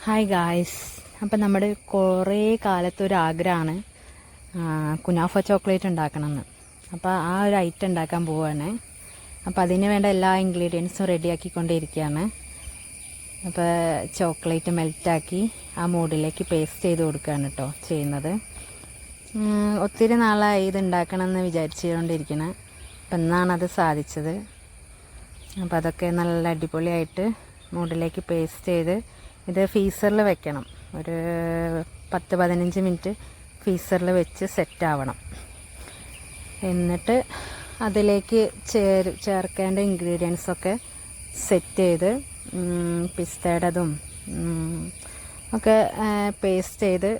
Hi guys, അപ്പം നമ്മുടെ കുറേ കാലത്തൊരാഗ്രഹമാണ് കുനാഫ ചോക്ലേറ്റ് ഉണ്ടാക്കണമെന്ന്. അപ്പോൾ ആ ഒരു ഐറ്റം ഉണ്ടാക്കാൻ പോവുകയാണ്. അപ്പോൾ അതിന് വേണ്ട എല്ലാ ഇൻഗ്രീഡിയൻസും റെഡിയാക്കിക്കൊണ്ടിരിക്കുകയാണ്. അപ്പോൾ ചോക്ലേറ്റ് മെൽറ്റാക്കി ആ മൂഡിലേക്ക് പേസ്റ്റ് ചെയ്ത് കൊടുക്കുകയാണ് കേട്ടോ ചെയ്യുന്നത്. ഒത്തിരി നാളായി ഇത് ഉണ്ടാക്കണമെന്ന് വിചാരിച്ചുകൊണ്ടിരിക്കണം. അപ്പം എന്നാണത് സാധിച്ചത്. അപ്പോൾ അതൊക്കെ നല്ല അടിപൊളിയായിട്ട് മൂഡിലേക്ക് പേസ്റ്റ് ചെയ്ത് ഇത് ഫ്രീസറിൽ വെക്കണം. ഒരു 10-15 മിനിറ്റ് ഫ്രീസറിൽ വെച്ച് സെറ്റ് ആവണം. എന്നിട്ട് അതിലേക്ക് ചേർക്കേണ്ട ഇൻഗ്രീഡിയൻസൊക്കെ സെറ്റ് ചെയ്ത് പിസ്തയുടേതും ഒക്കെ പേസ്റ്റ് ചെയ്ത്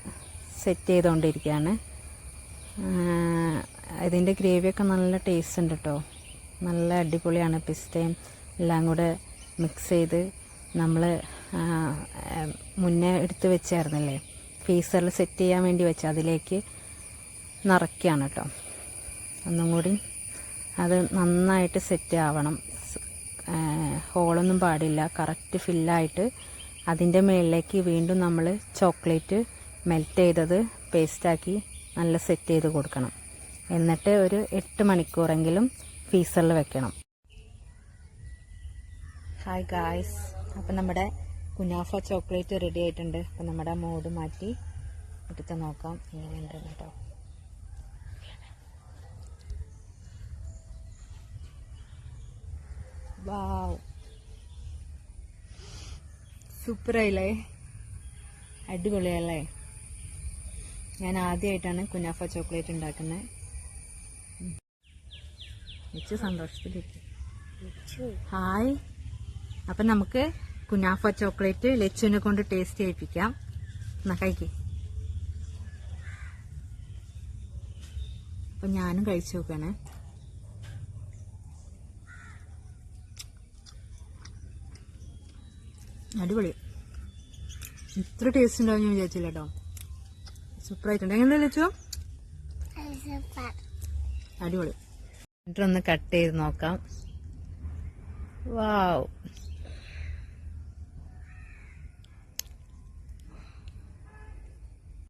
സെറ്റ് ചെയ്തുകൊണ്ടിരിക്കുകയാണ്. ഇതിൻ്റെ ഗ്രേവിയൊക്കെ നല്ല ടേസ്റ്റ് ഉണ്ട് കേട്ടോ. നല്ല അടിപൊളിയാണ്. പിസ്തയും എല്ലാം കൂടെ മിക്സ് ചെയ്ത് നമ്മൾ മുന്നേ എടുത്ത് വെച്ചായിരുന്നല്ലേ, ഫ്രീസറിൽ സെറ്റ് ചെയ്യാൻ വേണ്ടി വെച്ച അതിലേക്ക് നിറയ്ക്കുകയാണ് കേട്ടോ. ഒന്നും കൂടി അത് നന്നായിട്ട് സെറ്റ് ആവണം. ഹോളൊന്നും പാടില്ല. കറക്റ്റ് ഫില്ലായിട്ട് അതിൻ്റെ മുകളിലേക്ക് വീണ്ടും നമ്മൾ ചോക്ലേറ്റ് മെൽറ്റ് ചെയ്തത് പേസ്റ്റാക്കി നല്ല സെറ്റ് ചെയ്ത് കൊടുക്കണം. എന്നിട്ട് ഒരു 8 മണിക്കൂറെങ്കിലും ഫ്രീസറിൽ വെക്കണം. ഹായ് ഗായ്സ്, അപ്പം നമ്മുടെ കുനാഫ ചോക്ലേറ്റ് റെഡി ആയിട്ടുണ്ട്. അപ്പം നമ്മുടെ മോഡ് മാറ്റി എടുത്ത് നോക്കാം എങ്ങനെയുണ്ട് കേട്ടോ. വാവ്, സൂപ്പറായില്ലേ? അടിപൊളിയല്ലേ? ഞാൻ ആദ്യമായിട്ടാണ് കുനാഫ ചോക്ലേറ്റ് ഉണ്ടാക്കുന്നത്. സന്തോഷത്തിലേക്ക് ഹായ്. അപ്പം നമുക്ക് കുനാഫ ചോക്ലേറ്റ് ലച്ചുവിനെ കൊണ്ട് ടേസ്റ്റ് ചെയ്യിപ്പിക്കാം. എന്നാ കഴിക്കേ. അപ്പം ഞാനും കഴിച്ചു നോക്കണേ. അടിപൊളി. ഇത്ര ടേസ്റ്റ് ഉണ്ടാവും ഞാൻ വിചാരിച്ചില്ല കേട്ടോ. സൂപ്പറായിട്ടുണ്ട്. എങ്ങനെ ലച്ചു? അടിപൊളി. എന്നിട്ടൊന്ന് കട്ട് ചെയ്ത് നോക്കാം. വാവ്.